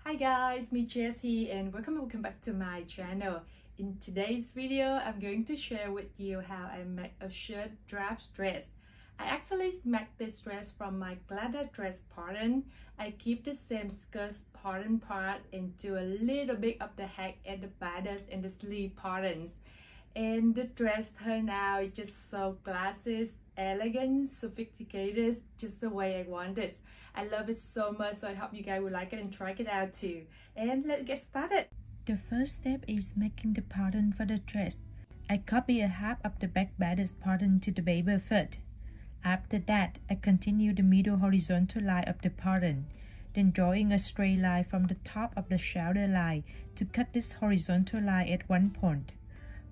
Hi guys, me Jess here and welcome back to my channel. In today's video, I'm going to share with you how I make a shirt drapes dress. I actually make this dress from my Clara dress pattern. I keep the same skirt pattern part and do a little bit of the hack and the bodice and the sleeve patterns. And the dress turned out just so classy, elegant, sophisticated, just the way I want it. I love it so much, so I hope you guys will like it and try it out too. And let's get started. The first step is making the pattern for the dress. I copy a half of the back bodice pattern to the baby foot. After that, I continue the middle horizontal line of the pattern, then drawing a straight line from the top of the shoulder line to cut this horizontal line at one point.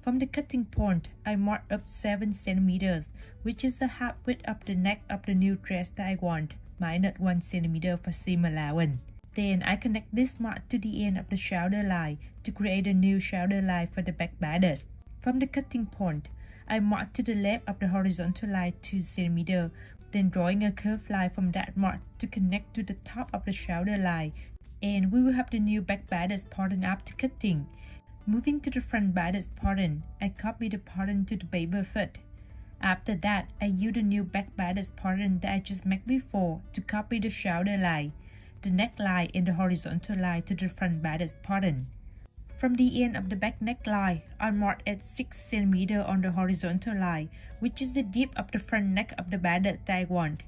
From the cutting point, I mark up 7 cm, which is the half width of the neck of the new dress that I want, minus 1 cm for seam allowance. Then I connect this mark to the end of the shoulder line to create a new shoulder line for the back bodice. From the cutting point, I mark to the left of the horizontal line 2 cm, then drawing a curved line from that mark to connect to the top of the shoulder line, and we will have the new back bodice pattern after cutting. Moving to the front bodice pattern, I copy the pattern to the baby foot. After that, I use the new back bodice pattern that I just made before to copy the shoulder line, the neckline and the horizontal line to the front bodice pattern. From the end of the back neckline, I mark at 6 cm on the horizontal line, which is the dip of the front neck of the bodice that I want.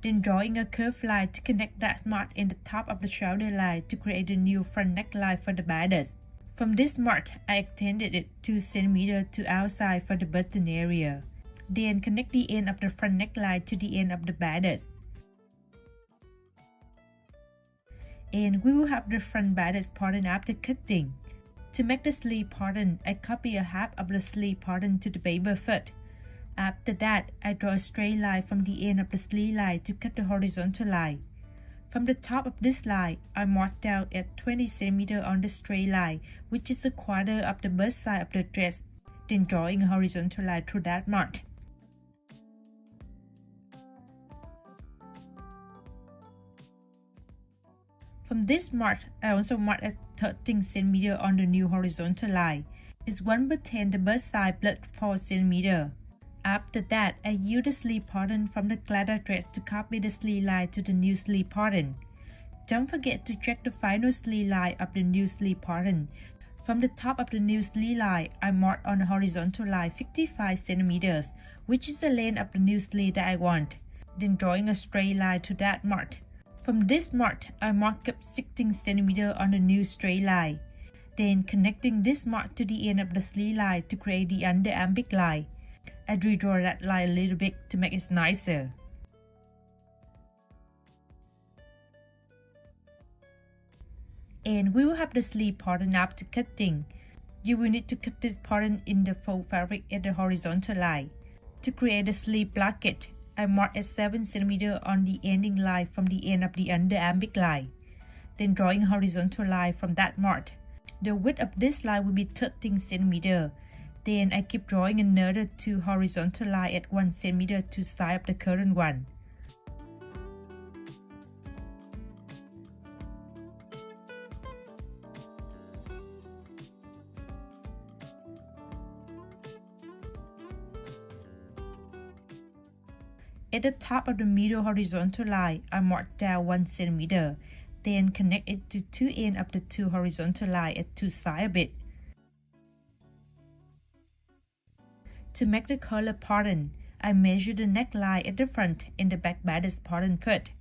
Then drawing a curved line to connect that mark in the top of the shoulder line to create a new front neckline for the bodice. From this mark, I extended it 2 cm to outside for the button area. Then connect the end of the front neckline to the end of the bodice. And we will have the front bodice pattern after cutting. To make the sleeve pattern, I copy a half of the sleeve pattern to the baby foot. After that, I draw a straight line from the end of the sleeve line to cut the horizontal line. From the top of this line, I mark down at 20 cm on the straight line, which is a quarter of the bust side of the dress, then drawing a horizontal line through that mark. From this mark, I also mark at 13 cm on the new horizontal line. It's 1/10 the bust side plus 4 cm. After that, I use the sleeve pattern from the Clara dress to copy the sleeve line to the new sleeve pattern. Don't forget to check the final sleeve line of the new sleeve pattern. From the top of the new sleeve line, I mark on the horizontal line 55 cm, which is the length of the new sleeve that I want. Then drawing a straight line to that mark. From this mark, I mark up 16 cm on the new straight line. Then connecting this mark to the end of the sleeve line to create the under armpit line. I redraw that line a little bit to make it nicer. And we will have the sleeve pattern after cutting. You will need to cut this pattern in the faux fabric at the horizontal line. To create a sleeve placket, I mark at 7 cm on the ending line from the end of the under armpit line. Then drawing a horizontal line from that mark. The width of this line will be 13 cm. Then I keep drawing another 2 horizontal lines at 1 cm to side of the current one. At the top of the middle horizontal line, I mark down 1 cm. Then connect it to 2 ends of the 2 horizontal lines at 2 sides of it. To make the collar pattern, I measure the neckline at the front and the back bodice pattern first.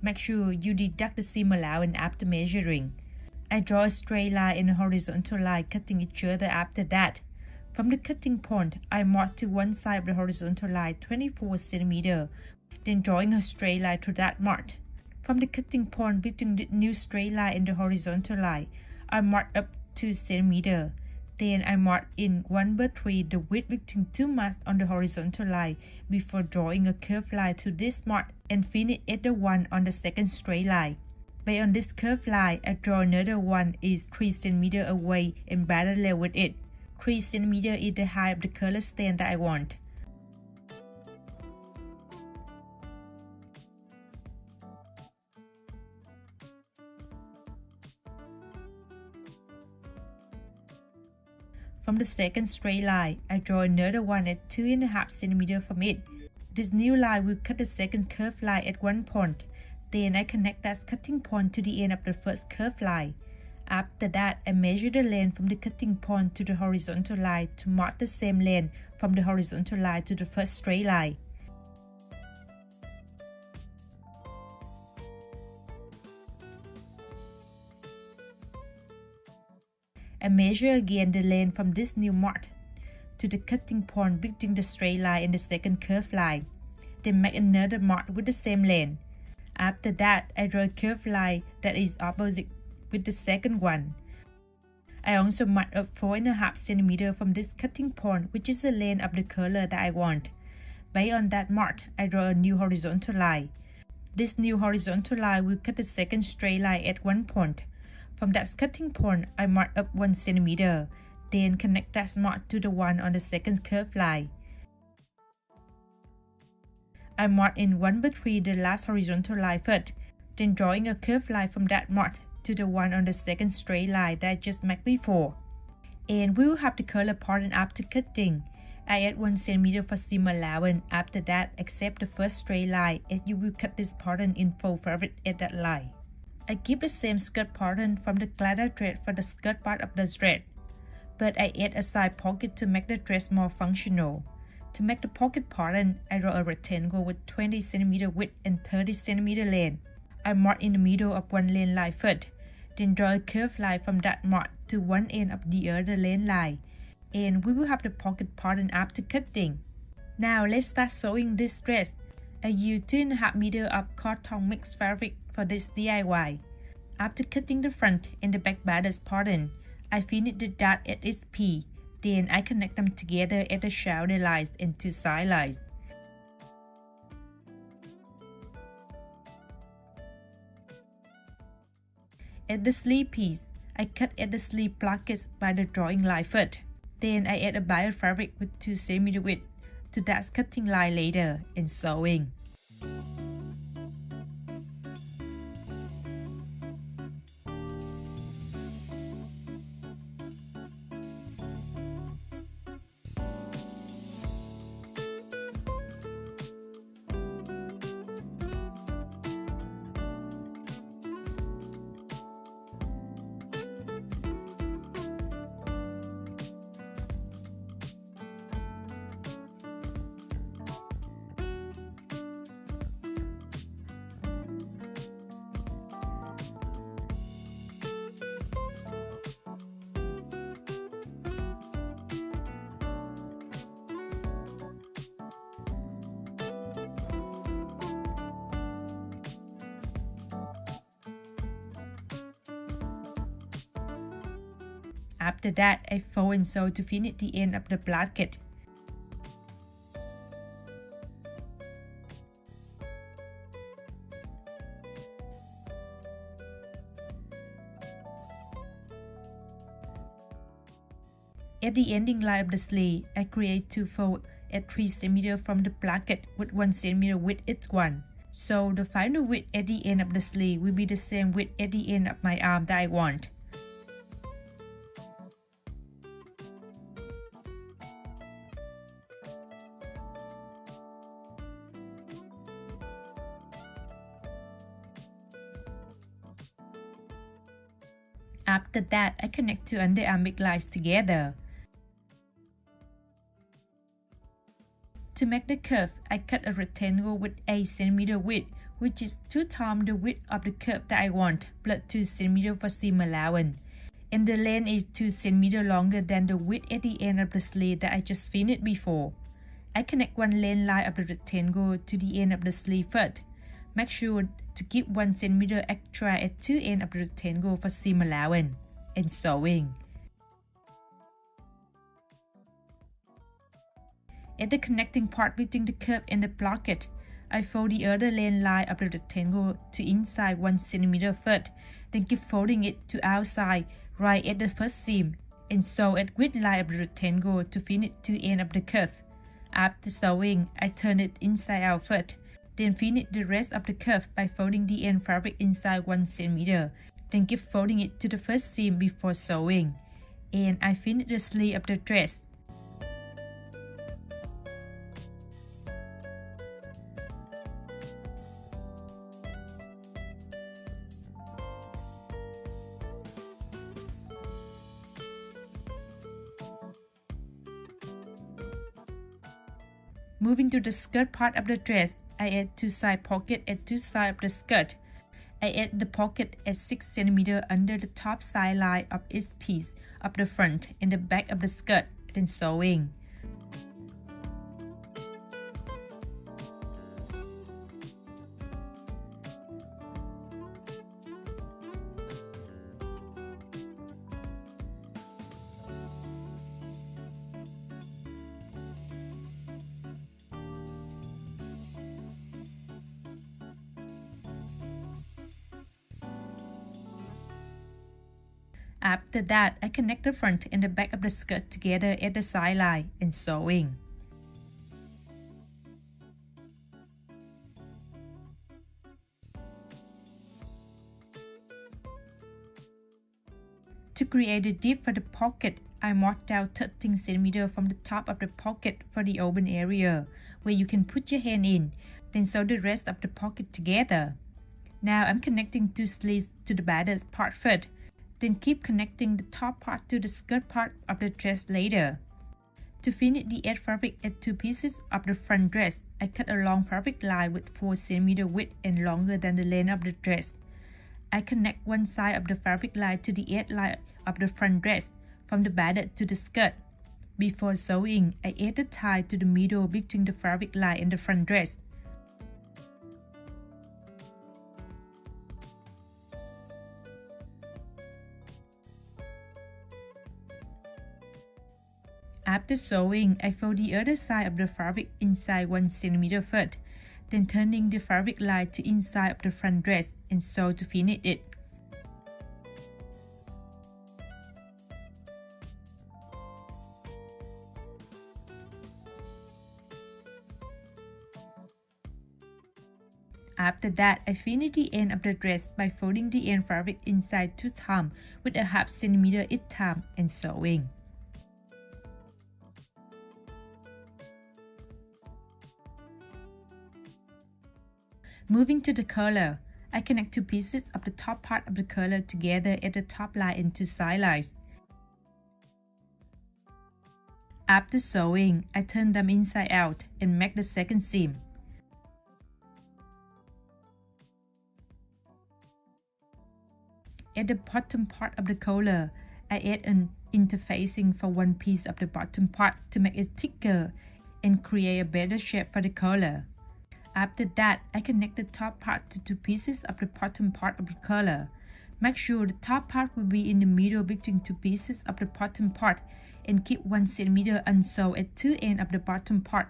Make sure you deduct the seam allowance after measuring. I draw a straight line and a horizontal line cutting each other after that. From the cutting point, I mark to one side of the horizontal line 24 cm, then drawing a straight line to that mark. From the cutting point between the new straight line and the horizontal line, I mark up 2 cm. Then I mark in 1/3 the width between 2 marks on the horizontal line before drawing a curved line to this mark and finish at the one on the second straight line. Based on this curved line, I draw another one is 3 cm away and parallel with it. 3 cm is the height of the color stand that I want. From the second straight line, I draw another one at 2.5 cm from it. This new line will cut the second curved line at one point. Then I connect that cutting point to the end of the first curved line. After that, I measure the length from the cutting point to the horizontal line to mark the same length from the horizontal line to the first straight line. I measure again the length from this new mark to the cutting point between the straight line and the second curved line. Then make another mark with the same length. After that, I draw a curved line that is opposite with the second one. I also mark up 4.5 cm from this cutting point, which is the length of the color that I want. Based on that mark, I draw a new horizontal line. This new horizontal line will cut the second straight line at one point. From that cutting point, I mark up 1 cm, then connect that mark to the one on the second curved line. I mark in one between the last horizontal line first, then drawing a curved line from that mark to the one on the second straight line that I just made before. And we will have the color pattern after cutting. I add 1 cm for seam allowance. After that, accept the first straight line and you will cut this pattern in full fabric at that line. I keep the same skirt pattern from the Clara thread for the skirt part of the thread, but I add a side pocket to make the dress more functional. To make the pocket pattern, I draw a rectangle with 20 cm width and 30 cm length. I mark in the middle of one lane line first, then draw a curved line from that mark to one end of the other lane line, and we will have the pocket pattern after cutting. Now let's start sewing this dress. I use 2.5 meters of cotton mixed fabric for this DIY. After cutting the front and the back bodice pattern, I finish the dot at its P. Then I connect them together at the shoulder lines and two side lines. At the sleeve piece, I cut at the sleeve pockets by the drawing line first. Then I add a bias fabric with 2 cm width to that cutting line later and sewing. After that, I fold and sew to finish the end of the blanket. At the ending line of the sleeve, I create two folds at 3 cm from the blanket with 1 cm width each one. So the final width at the end of the sleeve will be the same width at the end of my arm that I want. After that, I connect two underarm big lines together. To make the curve, I cut a rectangle with 8 cm width, which is 2 times the width of the curve that I want, plus 2 cm for seam allowance. And the length is 2 cm longer than the width at the end of the sleeve that I just finished before. I connect one length line of the rectangle to the end of the sleeve first. Make sure to keep 1 cm extra at two ends of the rectangle for seam allowance and sewing. At the connecting part between the curve and the pocket, I fold the other length line of the rectangle to inside 1 cm first, then keep folding it to outside right at the first seam, and sew at width line of the rectangle to finish two ends of the curve. After sewing, I turn it inside out first, then finish the rest of the curve by folding the end fabric inside 1 cm, then keep folding it to the first seam before sewing. and I finished the sleeve of the dress. Moving to the skirt part of the dress, I add 2 side pockets at 2 sides of the skirt. I add the pocket at 6 cm under the top side line of each piece of the front and the back of the skirt, then sewing. After that, I connect the front and the back of the skirt together at the side line and sewing. To create a dip for the pocket, I marked out 13 cm from the top of the pocket for the open area, where you can put your hand in, then sew the rest of the pocket together. Now I'm connecting 2 sleeves to the bodice part first, then keep connecting the top part to the skirt part of the dress later. To finish the edge fabric at 2 pieces of the front dress, I cut a long fabric line with 4 cm width and longer than the length of the dress. I connect one side of the fabric line to the edge line of the front dress from the bodice to the skirt. Before sewing, I add the tie to the middle between the fabric line and the front dress. After sewing, I fold the other side of the fabric inside 1 cm first, then turning the fabric line to inside of the front dress and sew to finish it. After that, I finish the end of the dress by folding the end fabric inside 2 times with a half centimeter each time and sewing. Moving to the collar, I connect 2 pieces of the top part of the collar together at the top line and 2 side lines. After sewing, I turn them inside out and make the second seam. At the bottom part of the collar, I add an interfacing for one piece of the bottom part to make it thicker and create a better shape for the collar. After that, I connect the top part to 2 pieces of the bottom part of the collar. Make sure the top part will be in the middle between 2 pieces of the bottom part and keep 1 cm unsewn at 2 ends of the bottom part.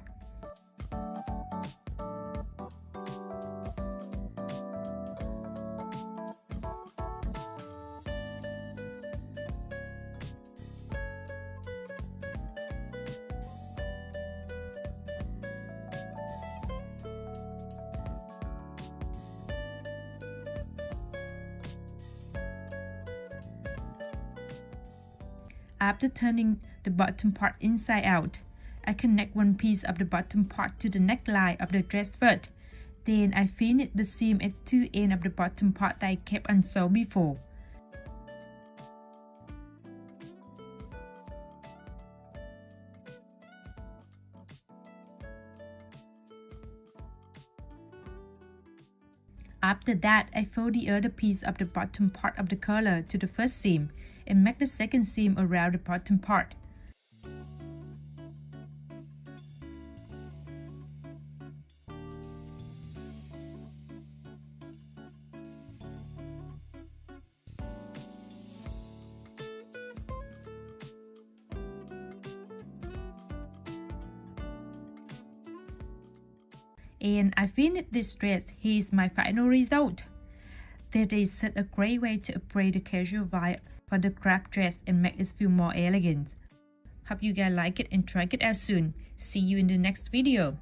After turning the bottom part inside out, I connect one piece of the bottom part to the neckline of the dress first. Then I finish the seam at 2 ends of the bottom part that I kept unsewn before. After that, I fold the other piece of the bottom part of the collar to the first seam and make the second seam around the bottom part. And I finished this dress. Here's my final result. That is such a great way to upgrade the casual vibe for the crop dress and make it feel more elegant. Hope you guys like it and try it out soon. See you in the next video.